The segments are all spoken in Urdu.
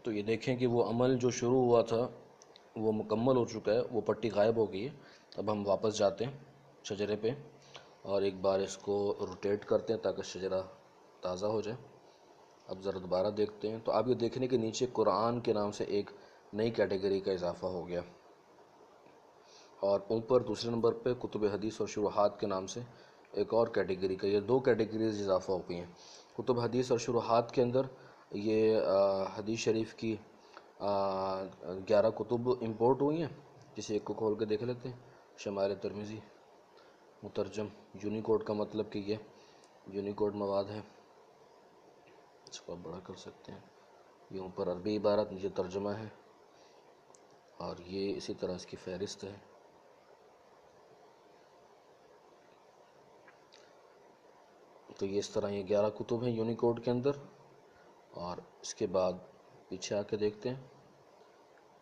تو یہ دیکھیں کہ وہ عمل جو شروع ہوا تھا وہ مکمل ہو چکا ہے، وہ پٹی غائب ہو گئی ہے۔ اب ہم واپس جاتے ہیں شجرے پہ اور ایک بار اس کو روٹیٹ کرتے ہیں تاکہ شجرا تازہ ہو جائے۔ اب ذرا دوبارہ دیکھتے ہیں تو آپ یہ دیکھنے کے نیچے قرآن کے نام سے ایک نئی کیٹیگری کا اضافہ ہو گیا، اور اوپر دوسرے نمبر پہ کتب حدیث اور شروحات کے نام سے ایک اور کیٹیگری کا، یہ 2 کیٹیگریز اضافہ ہو گئی ہیں۔ کتب حدیث اور شروحات کے اندر یہ حدیث شریف کی 11 کتب امپورٹ ہوئی ہیں، کسی ایک کو کھول کے دیکھ لیتے ہیں۔ شمائل ترمذی مترجم، یونیکوڈ کا مطلب کہ یہ یونیکوڈ مواد ہے، اس کو آپ بڑا کر سکتے ہیں۔ یہ اوپر عربی عبارت، نیچے ترجمہ ہے، اور یہ اسی طرح اس کی فہرست ہے۔ تو یہ اس طرح یہ 11 کتب ہیں یونیکوڈ کے اندر، اور اس کے بعد پیچھے آ کے دیکھتے ہیں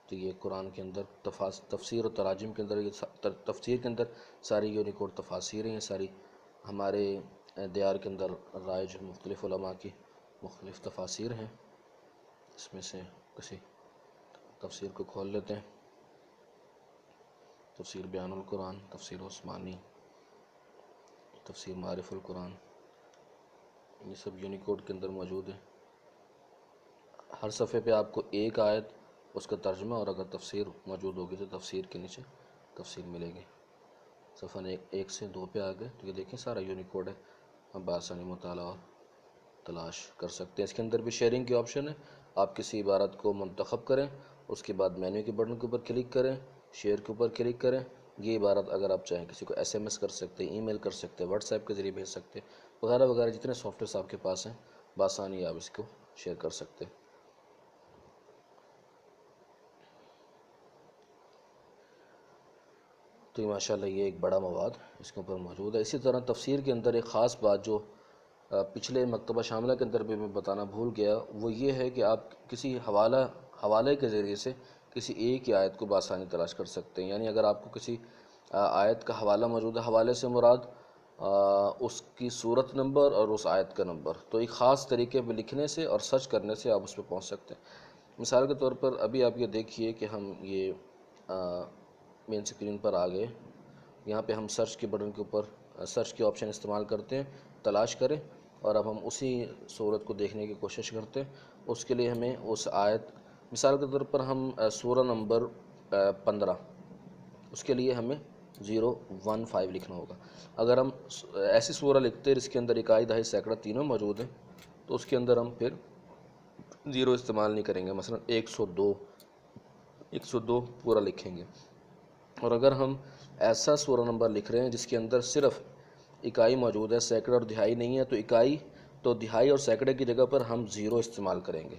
تو یہ قرآن کے اندر تفسیر و تراجم کے اندر، یہ تفسیر کے اندر ساری یونیکوڈ تفاسیر ہیں، ساری ہمارے دیار کے اندر رائج مختلف علماء کی مختلف تفاسیر ہیں۔ اس میں سے کسی تفسیر کو کھول لیتے ہیں۔ تفسیر بیان القرآن، تفسیر عثمانی، تفسیر معارف القرآن، یہ سب یونیکوڈ کے اندر موجود ہیں۔ ہر صفحے پہ آپ کو ایک آیت، اس کا ترجمہ، اور اگر تفسیر موجود ہوگی تو تفسیر کے نیچے تفسیر ملے گی۔ صفحہ 1 سے 2 پہ آ گئے تو یہ دیکھیں سارا یونیکوڈ ہے، ہم بآسانی مطالعہ اور تلاش کر سکتے ہیں۔ اس کے اندر بھی شیئرنگ کی آپشن ہے، آپ کسی عبارت کو منتخب کریں، اس کے بعد مینیو کے بٹن کے اوپر کلک کریں، شیئر کے اوپر کلک کریں۔ یہ عبارت اگر آپ چاہیں کسی کو SMS کر سکتے ہیں، ای میل کر سکتے ہیں، واٹس ایپ کے ذریعے بھیج سکتے ہیں، وغیرہ وغیرہ، جتنے سافٹ ویئرس آپ کے پاس ہیں بآسانی آپ اس کو شیئر کر سکتے ہیں۔ تو ماشاءاللہ یہ ایک بڑا مواد اس کے اوپر موجود ہے۔ اسی طرح تفسیر کے اندر ایک خاص بات جو پچھلے مکتبہ شاملہ کے اندر بھی میں بتانا بھول گیا، وہ یہ ہے کہ آپ کسی حوالے کے ذریعے سے کسی ایک ہی آیت کو بآسانی تلاش کر سکتے ہیں۔ یعنی اگر آپ کو کسی آیت کا حوالہ موجود ہے، حوالے سے مراد اس کی صورت نمبر اور اس آیت کا نمبر، تو ایک خاص طریقے پہ لکھنے سے اور سرچ کرنے سے آپ اس پہ پہنچ سکتے ہیں۔ مثال کے طور پر ابھی آپ یہ دیکھیے کہ ہم یہ مین اسکرین پر آ گئے، یہاں پہ ہم سرچ کے بٹن کے اوپر سرچ کی آپشن استعمال کرتے ہیں، تلاش کریں، اور اب ہم اسی صورت کو دیکھنے کی کوشش کرتے ہیں۔ اس کے لیے ہمیں اس آیت، مثال کے طور پر ہم سورہ نمبر 15، اس کے لیے ہمیں 015 لکھنا ہوگا۔ اگر ہم ایسی سورہ لکھتے ہیں جس کے اندر اکائی، دہائی، سینکڑہ تینوں موجود ہیں، تو اس کے اندر ہم پھر 0 استعمال نہیں کریں گے، مثلا 102 پورا لکھیں گے۔ اور اگر ہم ایسا سورہ نمبر لکھ رہے ہیں جس کے اندر صرف اکائی موجود ہے، سینکڑہ اور دہائی نہیں ہے، تو اکائی تو دہائی اور سینکڑے کی جگہ پر ہم 0 استعمال کریں گے۔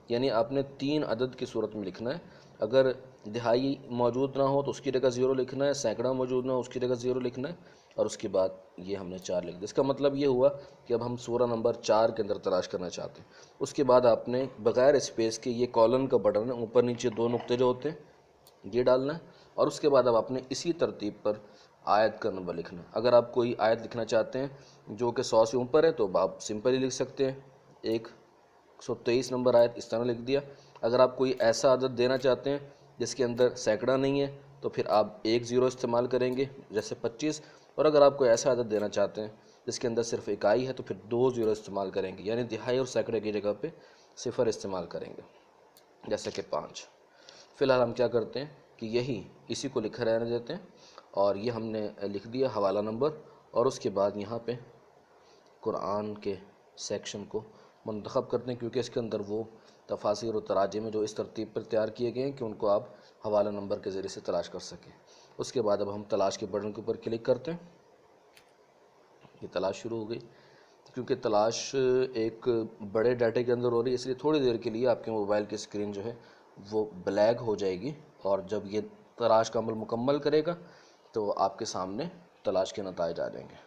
یعنی آپ نے 3 عدد کی صورت میں لکھنا ہے، اگر دہائی موجود نہ ہو تو اس کی جگہ 0 لکھنا ہے، سینکڑا موجود نہ ہو اس کی جگہ 0 لکھنا ہے، اور اس کے بعد یہ ہم نے 4 لکھ دیا۔ اس کا مطلب یہ ہوا کہ اب ہم سورہ نمبر 4 کے اندر تلاش کرنا چاہتے ہیں۔ اس کے بعد آپ نے بغیر اسپیس کے، یہ کالن کا بٹن ہے، اوپر نیچے 2 نقطے جو ہوتے ہیں یہ ڈالنا ہے، اور اس کے بعد اب آپ نے اسی ترتیب پر آیت کا نمبر لکھنا ہے۔ اگر آپ کوئی آیت لکھنا چاہتے ہیں جو کہ 100 سے اوپر ہے تو آپ سمپلی لکھ سکتے ہیں، 123 نمبر آیت اس طرح لکھ دیا۔ اگر آپ کوئی ایسا عدد دینا چاہتے ہیں جس کے اندر سینکڑا نہیں ہے تو پھر آپ 10 استعمال کریں گے، جیسے 25۔ اور اگر آپ کوئی ایسا عدد دینا چاہتے ہیں جس کے اندر صرف اکائی ہے تو پھر 20 استعمال کریں گے، یعنی دہائی اور سینکڑے کی جگہ پہ 0 استعمال کریں گے، جیسے کہ 5۔ فی الحال ہم کیا کرتے ہیں کہ اسی کو لکھا رہنے دیتے ہیں، اور یہ ہم نے لکھ دیا حوالہ نمبر، اور اس کے بعد یہاں پہ قرآن کے سیکشن کو منتخب کرتے ہیں، کیونکہ اس کے اندر وہ تفاسیر و تراجم جو اس ترتیب پر تیار کیے گئے ہیں کہ ان کو آپ حوالہ نمبر کے ذریعے سے تلاش کر سکیں۔ اس کے بعد اب ہم تلاش کے بٹن کے اوپر کلک کرتے ہیں، یہ تلاش شروع ہو گئی۔ کیونکہ تلاش ایک بڑے ڈیٹے کے اندر ہو رہی ہے، اس لیے تھوڑی دیر کے لیے آپ کے موبائل کی اسکرین جو ہے وہ بلیک ہو جائے گی، اور جب یہ تلاش کا عمل مکمل کرے گا تو آپ کے سامنے تلاش کے نتائج آ جائیں گے۔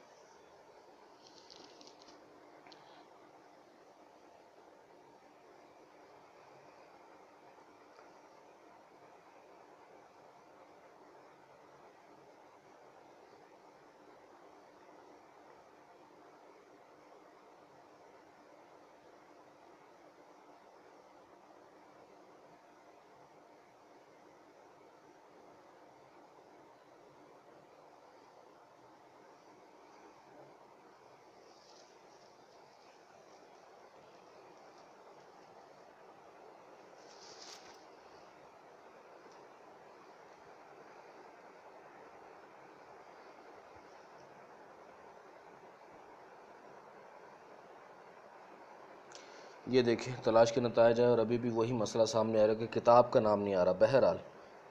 یہ دیکھیں تلاش کے نتائج ہیں، اور ابھی بھی وہی مسئلہ سامنے آ رہا ہے کہ کتاب کا نام نہیں آ رہا۔ بہرحال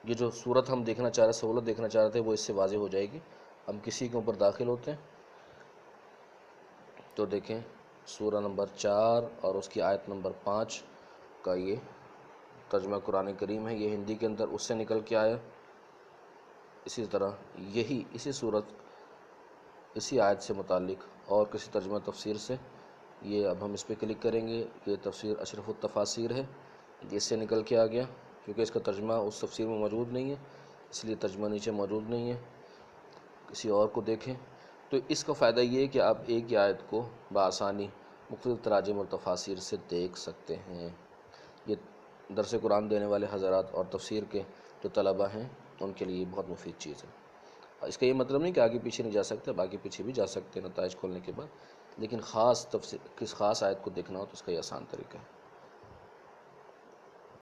یہ جو صورت ہم دیکھنا چاہ رہے سہولت دیکھنا چاہ رہے تھے وہ اس سے واضح ہو جائے گی۔ ہم کسی کے اوپر داخل ہوتے ہیں تو دیکھیں سورہ نمبر 4 اور اس کی آیت نمبر 5 کا یہ ترجمہ قرآن کریم ہے۔ یہ ہندی کے اندر اس سے نکل کے آیا۔ اسی طرح اسی صورت اسی آیت سے متعلق اور کسی ترجمہ تفسیر سے، یہ اب ہم اس پہ کلک کریں گے۔ یہ تفسیر اشرف التفاسیر ہے، اس سے نکل کے آ گیا، کیونکہ اس کا ترجمہ اس تفسیر میں موجود نہیں ہے اس لیے ترجمہ نیچے موجود نہیں ہے۔ کسی اور کو دیکھیں تو اس کا فائدہ یہ ہے کہ آپ ایک ہی آیت کو بآسانی مختلف تراجم اور تفاسیر سے دیکھ سکتے ہیں۔ یہ درس قرآن دینے والے حضرات اور تفسیر کے جو طلبہ ہیں ان کے لیے بہت مفید چیز ہے۔ اس کا یہ مطلب نہیں کہ آگے پیچھے نہیں جا سکتے، باقی پیچھے بھی جا سکتے ہیں نتائج کھولنے کے بعد، لیکن خاص آیت کو دیکھنا ہو تو اس کا یہ آسان طریقہ ہے۔